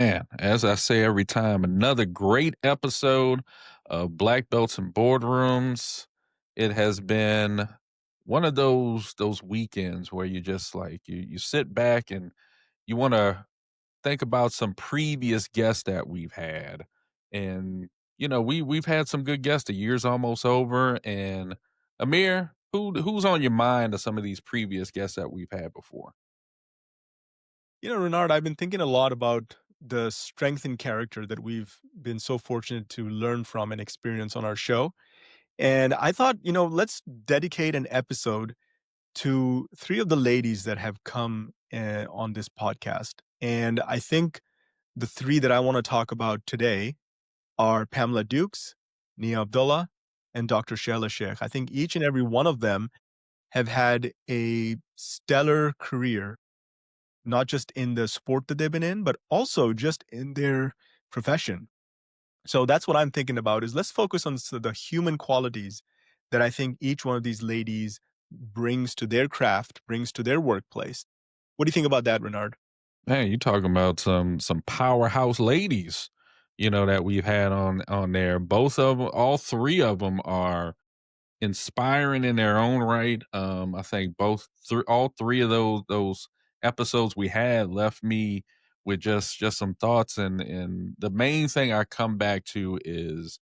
Man, as I say every time, another great episode of Black Belts and Boardrooms. It has been one of those weekends where you just like you sit back and you want to think about some previous guests that we've had. And we've had some good guests. The year's almost over. And Amir, who's on your mind of some of these previous guests that we've had before? Renard, I've been thinking a lot about the strength in character that we've been so fortunate to learn from and experience on our show. And I thought, let's dedicate an episode to three of the ladies that have come on this podcast. And I think the three that I want to talk about today are Pamela Dukes, Nia Abdullah, and Dr. Shehla Sheikh. I think each and every one of them have had a stellar career, not just in the sport that they've been in, but also just in their profession. So that's what I'm thinking about is let's focus on the human qualities that I think each one of these ladies brings to their craft, brings to their workplace. What do you think about that, Renard? Man, you talking about some powerhouse ladies, that we've had on there. Both of them, all three of them are inspiring in their own right. I think all three of those episodes we had left me with just some thoughts, and the main thing I come back to is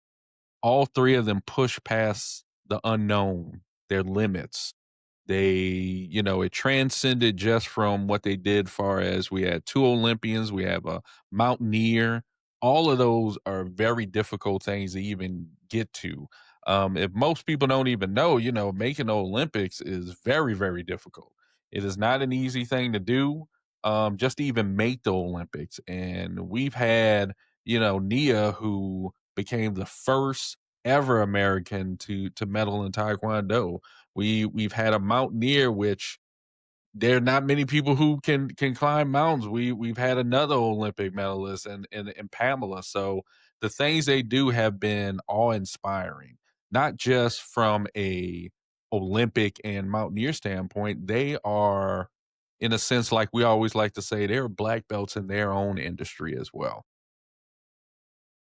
all three of them push past the unknown, their limits. It transcended just from what they did far as we had two Olympians, we have a Mountaineer. All of those are very difficult things to even get to. If most people don't even know, making the Olympics is very, very difficult. It is not an easy thing to do, just to even make the Olympics. And we've had, Nia, who became the first ever American to medal in Taekwondo. We've had a mountaineer, which there are not many people who can climb mountains. We've had another Olympic medalist and Pamela. So the things they do have been awe inspiring, not just from a Olympic and mountaineer standpoint. They are, in a sense, like we always like to say, they're black belts in their own industry as well.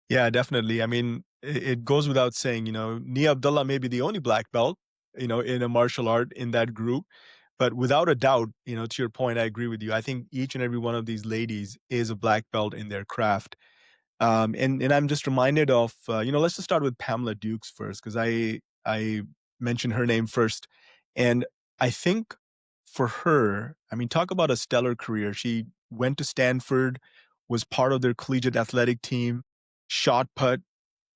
Yeah, definitely. I mean, it goes without saying, Nia Abdullah may be the only black belt, in a martial art in that group. But without a doubt, to your point, I agree with you. I think each and every one of these ladies is a black belt in their craft. And I'm just reminded of, let's just start with Pamela Dukes first, because I mentioned her name first. And I think for her, I mean, talk about a stellar career. She went to Stanford, was part of their collegiate athletic team, shot put,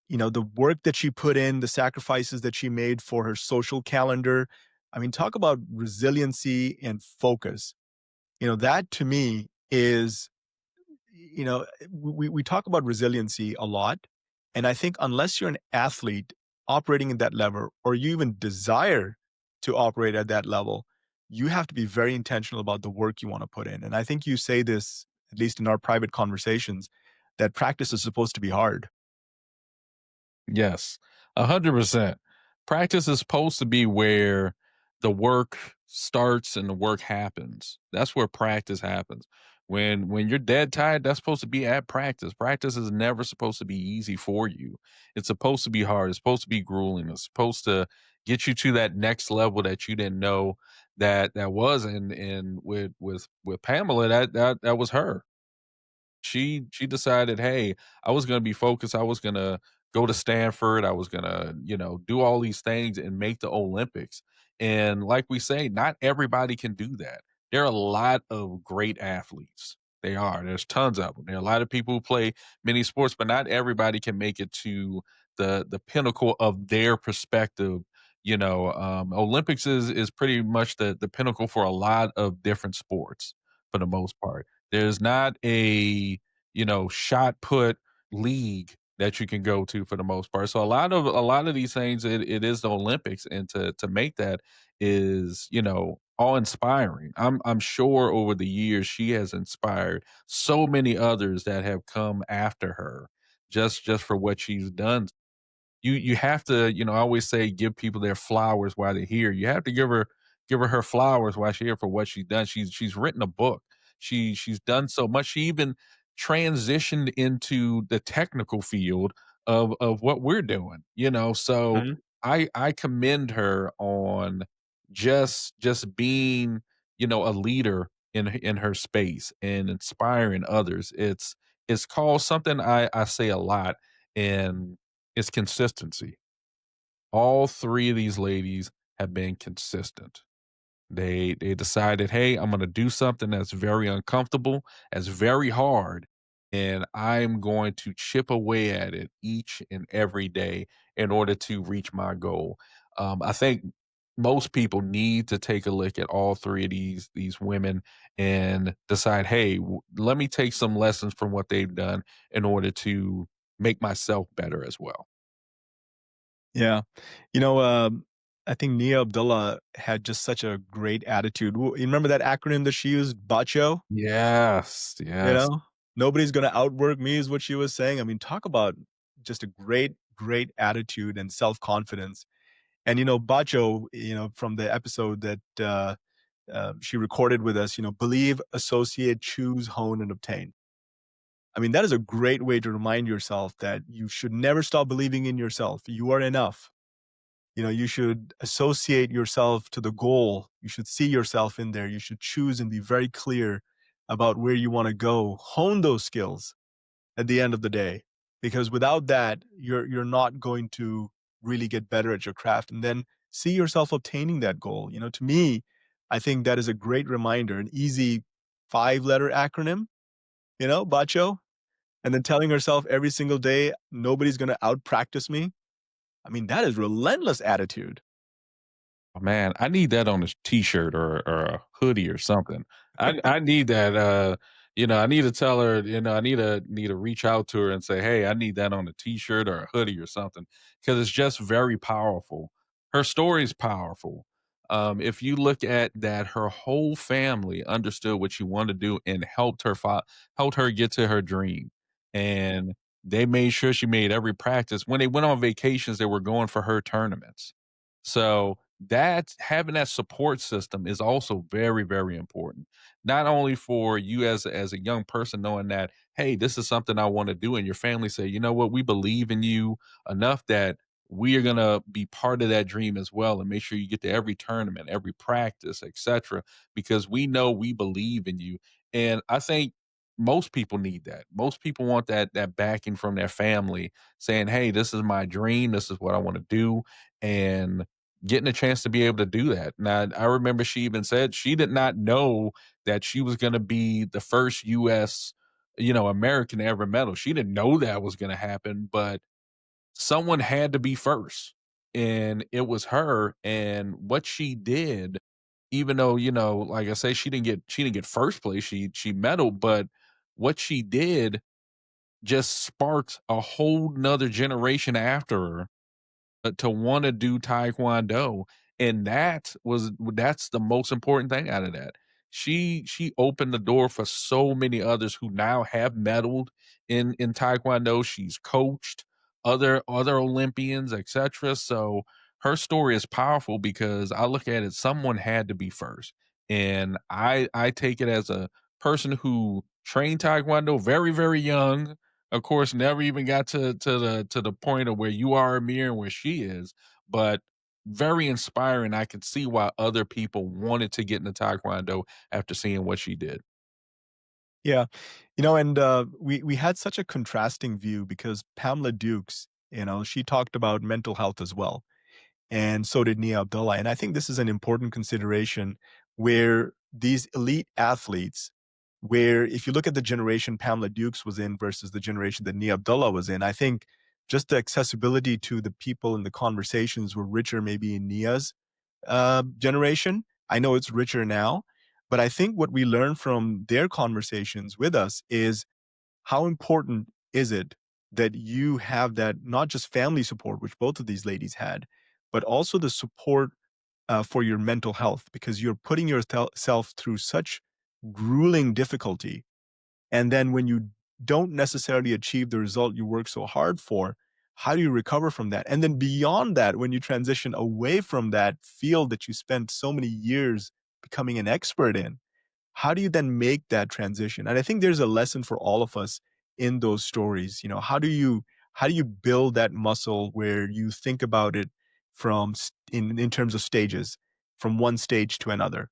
the work that she put in, the sacrifices that she made for her social calendar. I mean, talk about resiliency and focus. That to me is, we talk about resiliency a lot. And I think unless you're an athlete operating at that level, or you even desire to operate at that level, you have to be very intentional about the work you want to put in. And I think you say this, at least in our private conversations, that practice is supposed to be hard. Yes, 100%. Practice is supposed to be where the work starts and the work happens. That's where practice happens. When you're dead tired, that's supposed to be at practice. Practice is never supposed to be easy for you. It's supposed to be hard. It's supposed to be grueling. It's supposed to get you to that next level that you didn't know that was. And with Pamela, that was her. She decided, "Hey, I was gonna be focused. I was gonna go to Stanford. I was gonna, do all these things and make the Olympics." And like we say, not everybody can do that. There are a lot of great athletes. They are. There's tons of them. There are a lot of people who play many sports, but not everybody can make it to the pinnacle of their perspective. Olympics is pretty much the pinnacle for a lot of different sports for the most part. There's not a, shot put league that you can go to for the most part. So a lot of these things, it is the Olympics, and to make that is, awe inspiring. I'm sure over the years she has inspired so many others that have come after her just for what she's done. You have to, I always say give people their flowers while they're here. You have to give her flowers while she's here for what she's done. She's written a book. She's done so much. She even transitioned into the technical field of what we're doing, you know? So Mhm. I commend her on just being, you know, a leader in her space and inspiring others. It's called something I say a lot, and it's consistency. All 3 of these ladies have been consistent. They decided, "Hey, I'm gonna do something that's very uncomfortable, that's very hard, and I'm going to chip away at it each and every day in order to reach my goal." I think most people need to take a look at all 3 of these women and decide, "Hey, let me take some lessons from what they've done in order to make myself better as well." Yeah. You know, I think Nia Abdullah had just such a great attitude. You remember that acronym that she used, BACHO? Yes, You yes. know? "Nobody's gonna outwork me," is what she was saying. I mean, talk about just a great, great attitude and self-confidence. And, BACHO, from the episode that, she recorded with us, believe, associate, choose, hone, and obtain. I mean, that is a great way to remind yourself that you should never stop believing in yourself. You are enough. You should associate yourself to the goal. You should see yourself in there. You should choose and be very clear about where you want to go. Hone those skills at the end of the day, because without that, you're not going to really get better at your craft. And then see yourself obtaining that goal. To me, I think that is a great reminder, an easy 5-letter acronym, BACHO, and then telling yourself every single day, nobody's going to out practice me. I mean, that is relentless attitude. Oh, man, I need that on a t-shirt or a hoodie or something. I need that, you know, I need to tell her, you know, I need to reach out to her and say, "Hey, I need that on a t-shirt or a hoodie or something," because it's just very powerful. Her story is powerful. If you look at that, her whole family understood what she wanted to do and helped her get to her dream, and they made sure she made every practice. When they went on vacations, they were going for her tournaments. So that having that support system is also very, very important. Not only for you as a young person knowing that, hey, this is something I want to do, and your family say, you know what, we believe in you enough that we are gonna be part of that dream as well and make sure you get to every tournament, every practice, etc. Because we know we believe in you. And I think most people need that. Most people want that backing from their family saying, hey, this is my dream, this is what I want to do. And getting a chance to be able to do that. Now, I remember she even said she did not know that she was going to be the first US, you know, American to ever medal. She didn't know that was going to happen, but someone had to be first. And it was her. And what she did, even though, you know, like I say, she didn't get first place. She medaled, but what she did just sparked a whole nother generation after her to wanna do taekwondo, and that's the most important thing out of that. She opened the door for so many others who now have medaled in taekwondo. She's coached other Olympians, etcetera, so her story is powerful because I look at it, someone had to be first, and I take it as a person who trained taekwondo very, very young, of course, never even got to the point of where you are, Amir, and where she is, but very inspiring. I could see why other people wanted to get into taekwondo after seeing what she did. Yeah. And we had such a contrasting view because Pamela Dukes, she talked about mental health as well. And so did Nia Abdullah. And I think this is an important consideration where these elite athletes, where if you look at the generation Pamela Dukes was in versus the generation that Nia Abdullah was in, I think just the accessibility to the people and the conversations were richer maybe in Nia's generation. I know it's richer now, but I think what we learn from their conversations with us is how important is it that you have that not just family support, which both of these ladies had, but also the support for your mental health because you're putting yourself through such grueling difficulty. And then when you don't necessarily achieve the result you work so hard for, how do you recover from that? And then beyond that, when you transition away from that field that you spent so many years becoming an expert in, how do you then make that transition? And I think there's a lesson for all of us in those stories. You know, how do you build that muscle where you think about it in terms of stages, from one stage to another?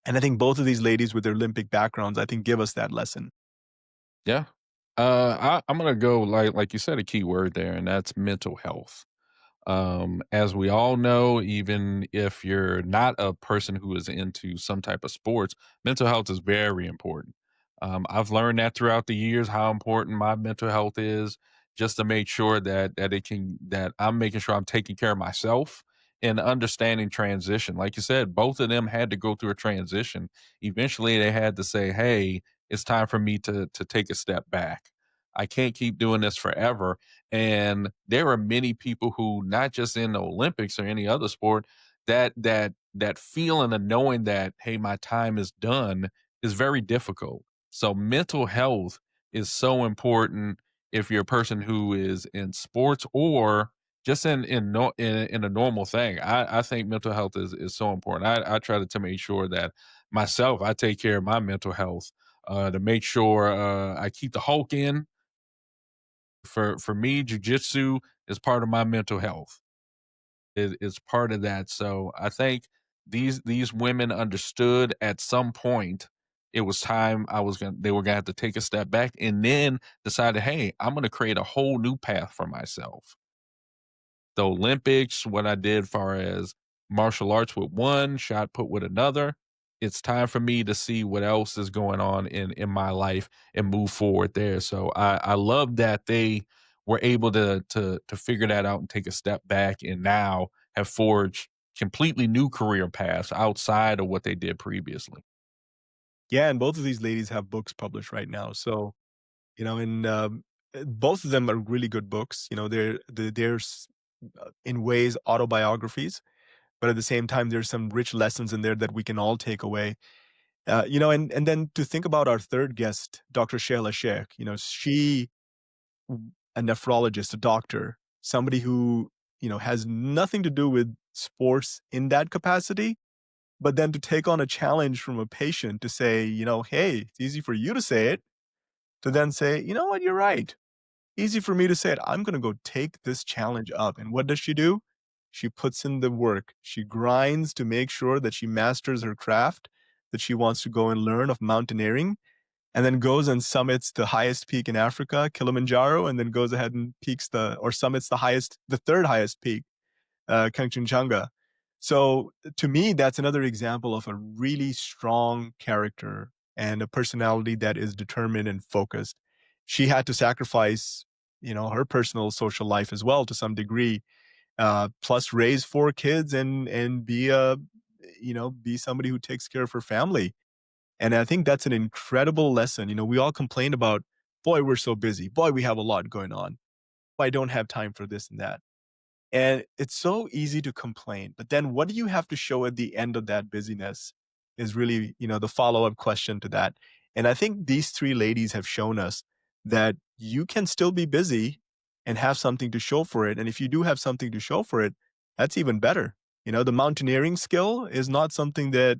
And I think both of these ladies with their Olympic backgrounds, I think, give us that lesson. Yeah. I'm gonna go like you said, a key word there, and that's mental health. As we all know, even if you're not a person who is into some type of sports, mental health is very important. I've learned that throughout the years how important my mental health is, just to make sure that I'm making sure I'm taking care of myself and understanding transition. Like you said, both of them had to go through a transition. Eventually, they had to say, "Hey, it's time for me to take a step back. I can't keep doing this forever." And there are many people who, not just in the Olympics or any other sport, that feeling of knowing that, hey, my time is done is very difficult. So mental health is so important if you're a person who is in sports or just in no, in a normal thing. I think mental health is so important. I try to make sure that myself, I take care of my mental health, to make sure I keep the Hulk in. For me, jujitsu is part of my mental health. It's part of that. So I think these women understood at some point it was time they were gonna have to take a step back and then decided, hey, I'm gonna create a whole new path for myself. The Olympics, what I did far as martial arts with one, shot put with another. It's time for me to see what else is going on in my life and move forward there. So I love that they were able to figure that out and take a step back and now have forged completely new career paths outside of what they did previously. Yeah, and both of these ladies have books published right now. So, and both of them are really good books. You know, in ways autobiographies, but at the same time, there's some rich lessons in there that we can all take away. And then to think about our third guest, Dr. Shehla Sheikh, she a nephrologist, a doctor, somebody who, has nothing to do with sports in that capacity, but then to take on a challenge from a patient to say, hey, it's easy for you to say it, to then say, you know what, you're right. Easy for me to say it. I'm going to go take this challenge up. And what does she do? She puts in the work. She grinds to make sure that she masters her craft that she wants to go and learn of mountaineering, and then goes and summits the highest peak in Africa, Kilimanjaro, and then goes ahead and summits the third highest peak, Kanchenjunga. So to me, that's another example of a really strong character and a personality that is determined and focused. She had to sacrifice, her personal social life as well to some degree, plus raise four kids and be somebody who takes care of her family. And I think that's an incredible lesson. We all complain about, boy, we're so busy. Boy, we have a lot going on. I don't have time for this and that. And it's so easy to complain, but then what do you have to show at the end of that busyness is really, the follow-up question to that. And I think these three ladies have shown us that you can still be busy and have something to show for it. And if you do have something to show for it, that's even better. The mountaineering skill is not something that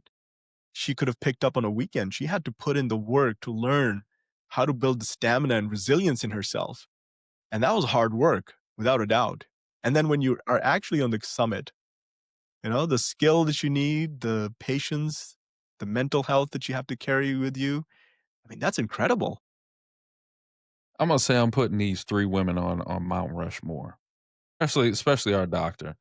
she could have picked up on a weekend. She had to put in the work to learn how to build the stamina and resilience in herself. And that was hard work, without a doubt. And then when you are actually on the summit, the skill that you need, the patience, the mental health that you have to carry with you, I mean, that's incredible. I'm gonna say I'm putting these three women on Mount Rushmore, especially our doctor.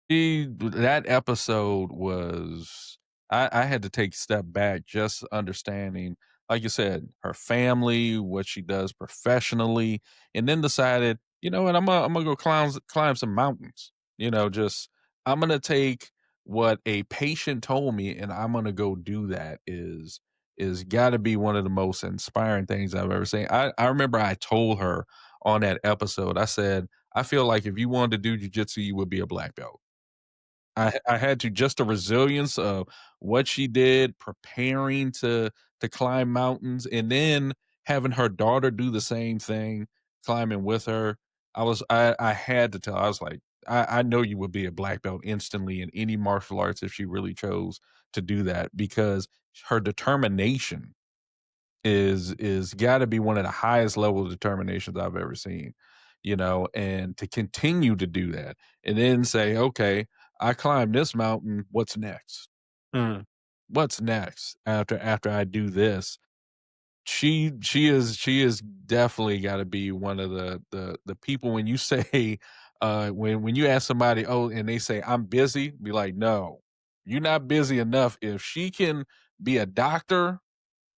That episode was I had to take a step back just understanding, like you said, her family, what she does professionally, and then decided, you know what, I'm gonna go climb some mountains. Just I'm gonna take what a patient told me and I'm gonna go do that is gotta be one of the most inspiring things I've ever seen. I remember I told her on that episode, I said, I feel like if you wanted to do jujitsu, you would be a black belt. I had to just the resilience of what she did, preparing to climb mountains, and then having her daughter do the same thing, climbing with her. I had to tell. I was like, I know you would be a black belt instantly in any martial arts if she really chose to do that because her determination is got to be one of the highest level of determinations I've ever seen, and to continue to do that and then say, okay, I climbed this mountain. What's next? Mm. What's next after I do this? She is definitely got to be one of the people when you say when you ask somebody, oh, and they say I'm busy, be like, no, you're not busy enough. If she can be a doctor,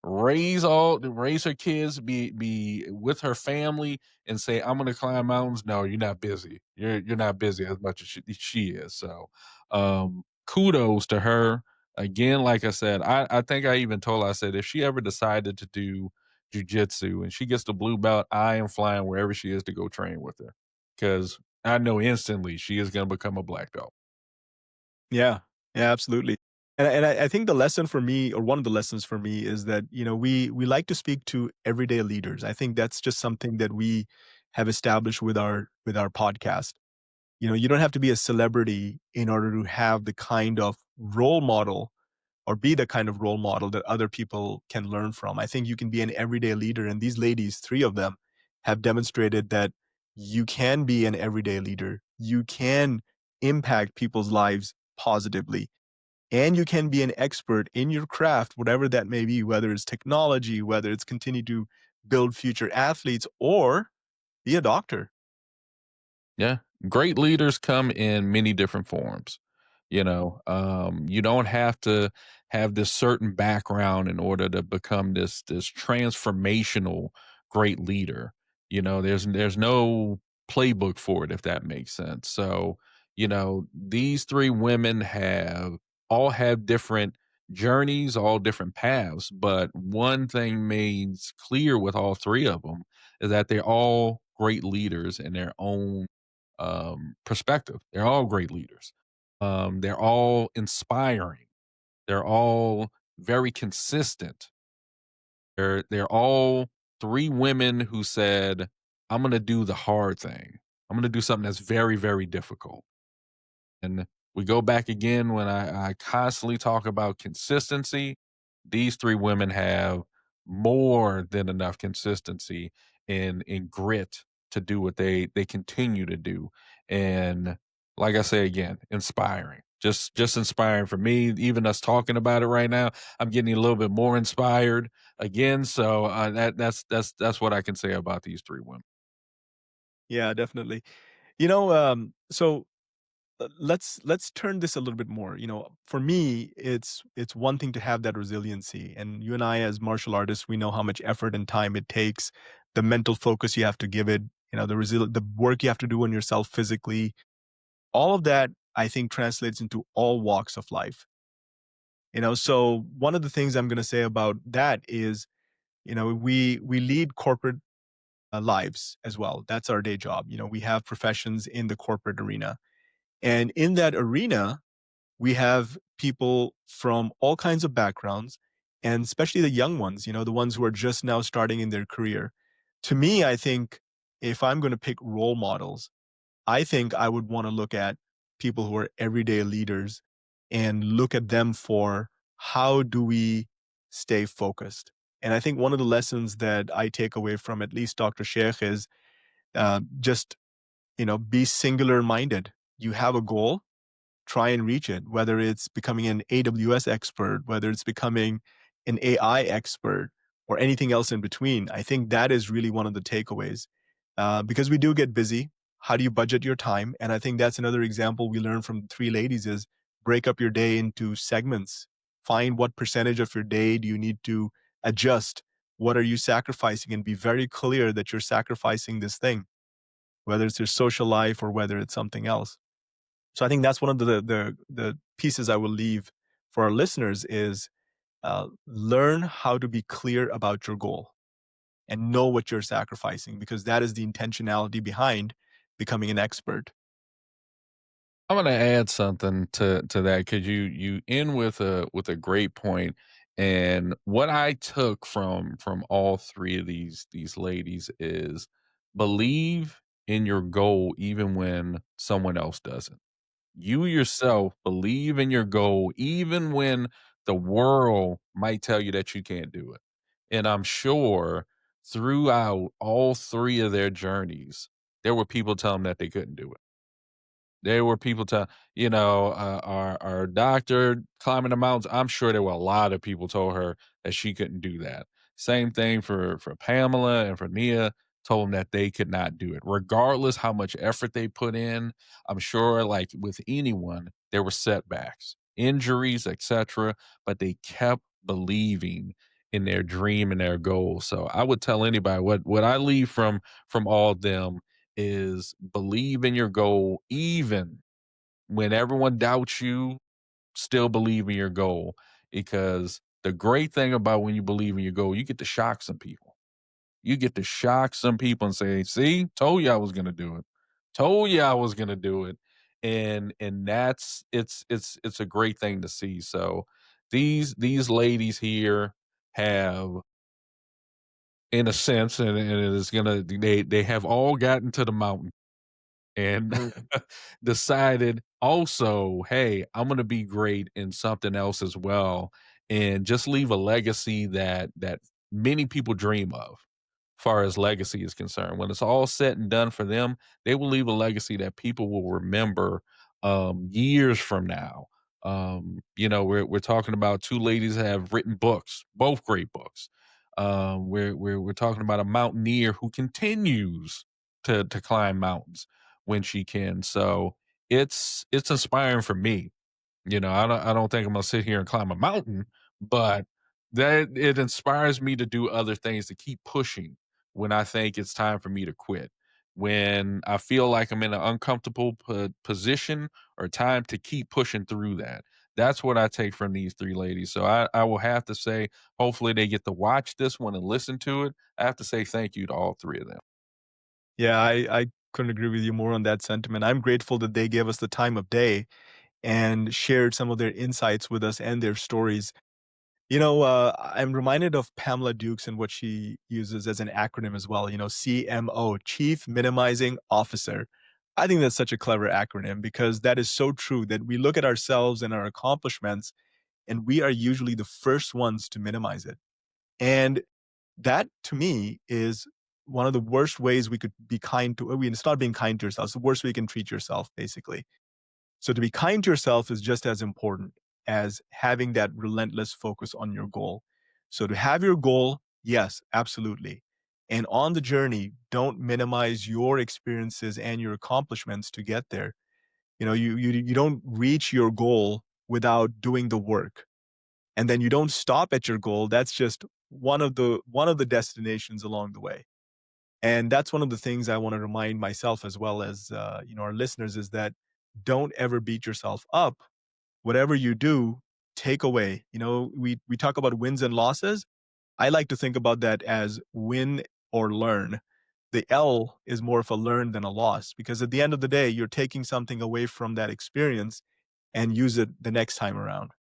raise her kids, be with her family, and say, "I'm gonna climb mountains." No, you're not busy. You're not busy as much as she is. So, kudos to her. Again, like I said, I think I even told her, I said, if she ever decided to do jujitsu and she gets the blue belt, I am flying wherever she is to go train with her because I know instantly she is gonna become a black belt. Yeah. Yeah, absolutely. And I think the lesson for me, or one of the lessons for me, is that, we like to speak to everyday leaders. I think that's just something that we have established with our podcast. You don't have to be a celebrity in order to have the kind of role model, or be the kind of role model that other people can learn from. I think you can be an everyday leader, and these ladies, three of them, have demonstrated that you can be an everyday leader. You can impact people's lives positively, and you can be an expert in your craft, whatever that may be, whether it's technology, whether it's continue to build future athletes, or be a doctor. Yeah. Great leaders come in many different forms. You don't have to have this certain background in order to become this transformational great leader. There's no playbook for it if that makes sense. So, these three women have different journeys, all different paths, but one thing means clear with all three of them is that they're all great leaders in their own perspective. They're all great leaders. They're all inspiring. They're all very consistent. They're all three women who said, "I'm going to do the hard thing. I'm going to do something that's very, very difficult." And we go back again when I constantly talk about consistency. These three women have more than enough consistency and grit to do what they continue to do. And like I say again, inspiring. Just inspiring for me. Even us talking about it right now, I'm getting a little bit more inspired again. So that's what I can say about these three women. Yeah, definitely. So let's turn this a little bit more. For me, it's one thing to have that resiliency, and you and I, as martial artists, we know how much effort and time it takes, the mental focus you have to give it, the work you have to do on yourself physically. All of that, I think, translates into all walks of life. So one of the things I'm going to say about that is, we lead corporate lives as well. That's our day job. We have professions in the corporate arena, and in that arena, we have people from all kinds of backgrounds, and especially the young ones, the ones who are just now starting in their career. To me, I think, if I'm going to pick role models, I think I would want to look at people who are everyday leaders and look at them for, how do we stay focused? And I think one of the lessons that I take away from at least Dr. Sheikh is, just, be singular minded. You have a goal, try and reach it, whether it's becoming an AWS expert, whether it's becoming an AI expert, or anything else in between. I think that is really one of the takeaways, because we do get busy. How do you budget your time? And I think that's another example we learned from three ladies is, break up your day into segments. Find what percentage of your day do you need to adjust. What are you sacrificing? And be very clear that you're sacrificing this thing, whether it's your social life or whether it's something else. So I think that's one of the pieces I will leave for our listeners is, learn how to be clear about your goal and know what you're sacrificing, because that is the intentionality behind becoming an expert. I'm gonna add something to that because you end with a great point, and what I took from all three of these ladies is believe in your goal even when someone else doesn't. You yourself believe in your goal even when the world might tell you that you can't do it. And I'm sure throughout all 3 of their journeys, there were people telling them that they couldn't do it. There were people our doctor climbing the mountains, I'm sure there were a lot of people told her that she couldn't do that. Same thing for Pamela and for Nia, told them that they could not do it. Regardless how much effort they put in, I'm sure like with anyone, there were setbacks, injuries, etc., but they kept believing in their dream and their goal. So I would tell anybody what I leave from all of them is believe in your goal even when everyone doubts you, still believe in your goal because the great thing about when you believe in your goal, you get to shock some people. You get to shock some people and say, "See, told you I was going to do it. Told you I was going to do it." And that's it's a great thing to see. So these ladies here have in a sense and it is going to they have all gotten to the mountain and Mhm. decided also, hey, I'm going to be great in something else as well, and just leave a legacy that many people dream of. Far as legacy is concerned, when it's all said and done for them, they will leave a legacy that people will remember years from now. We're talking about two ladies that have written books, both great books. We're talking about a mountaineer who continues to climb mountains when she can. So it's inspiring for me. I don't think I'm gonna sit here and climb a mountain, but that it inspires me to do other things to keep pushing when I think it's time for me to quit. When I feel like I'm in an uncomfortable position or time to keep pushing through that. That's what I take from these three ladies. So I will have to say, hopefully they get to watch this one and listen to it. I have to say thank you to all three of them. Yeah, I couldn't agree with you more on that sentiment. I'm grateful that they gave us the time of day and shared some of their insights with us and their stories. I'm reminded of Pamela Dukes and what she uses as an acronym as well, CMO, Chief Minimizing Officer. I think that's such a clever acronym because that is so true that we look at ourselves and our accomplishments, and we are usually the first ones to minimize it. And that to me is one of the worst ways we could be kind to, I mean, it's not being kind to yourself. It's the worst way you can treat yourself, basically. So to be kind to yourself is just as important as having that relentless focus on your goal. So to have your goal, yes, absolutely. And on the journey, don't minimize your experiences and your accomplishments to get there. You don't reach your goal without doing the work. And then you don't stop at your goal. That's just one of the destinations along the way. And that's one of the things I want to remind myself as well as our listeners is that don't ever beat yourself up. Whatever you do, take away. We talk about wins and losses. I like to think about that as win or learn. The L is more of a learn than a loss because at the end of the day, you're taking something away from that experience and use it the next time around.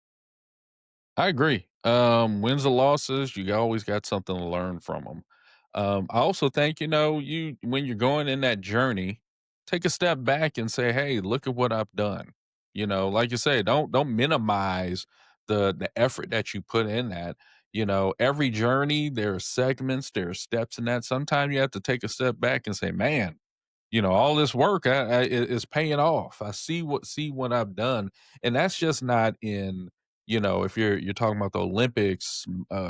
I agree. Wins or losses, you always got something to learn from them. I also think you when you're going in that journey, take a step back and say, "Hey, look at what I've done." Like you say, don't minimize the effort that you put in that. Every journey there are segments, there are steps in that. Sometimes you have to take a step back and say, "Man, all this work is paying off. I see what I've done," and that's just not in if you're talking about the Olympics,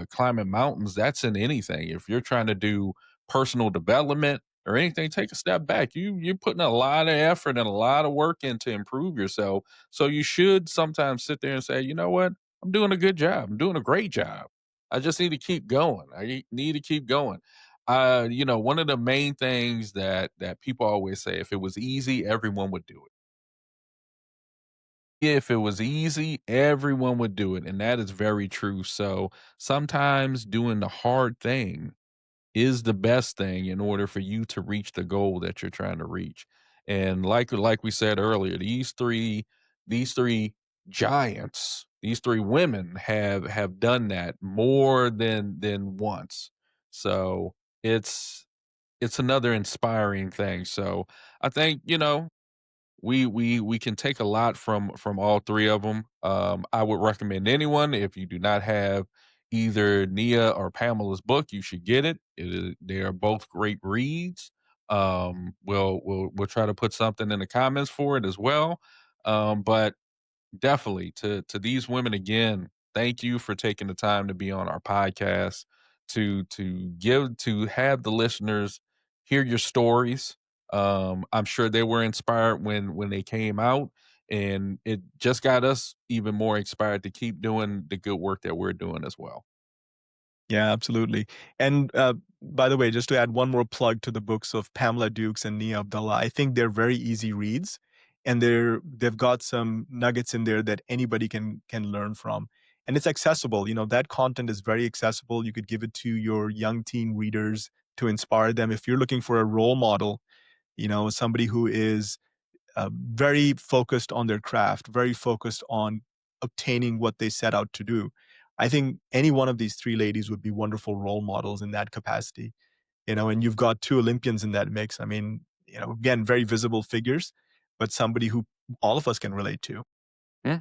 climbing mountains. That's in anything. If you're trying to do personal development or anything, take a step back. You're putting a lot of effort and a lot of work in to improve yourself. So you should sometimes sit there and say, you know what, I'm doing a good job. I'm doing a great job. I just need to keep going. I need to keep going. One of the main things that people always say, if it was easy, everyone would do it. If it was easy, everyone would do it, and that is very true. So sometimes doing the hard thing is the best thing in order for you to reach the goal that you're trying to reach. And like we said earlier, these three giants, these three women have done that more than once. So it's it's another inspiring thing. So I think, we can take a lot from all three of them. I would recommend anyone, if you do not have either Nia or Pamela's book, you should get it. They are both great reads. We'll try to put something in the comments for it as well. But definitely, to these women again, thank you for taking the time to be on our podcast, to have the listeners hear your stories. I'm sure they were inspired when they came out, and it just got us even more inspired to keep doing the good work that we're doing as well. Yeah, absolutely. And by the way, just to add one more plug to the books of Pamela Dukes and Nia Abdullah, I think they're very easy reads, and they've got some nuggets in there that anybody can learn from. And it's accessible. That content is very accessible. You could give it to your young teen readers to inspire them. If you're looking for a role model, somebody who is very focused on their craft, very focused on obtaining what they set out to do. I think any one of these three ladies would be wonderful role models in that capacity. And you've got two Olympians in that mix. I mean, again, very visible figures, but somebody who all of us can relate to. Yeah,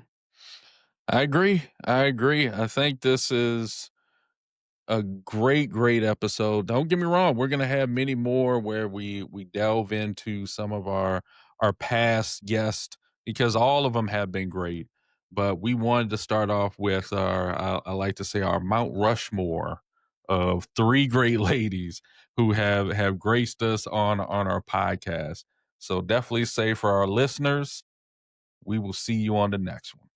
I agree. I agree. I think this is a great episode. Don't get me wrong, we're gonna have many more where we delve into some of our past guests, because all of them have been great. But we wanted to start off with I like to say, our Mount Rushmore of three great ladies who have graced us on our podcast. So definitely say, for our listeners, we will see you on the next one.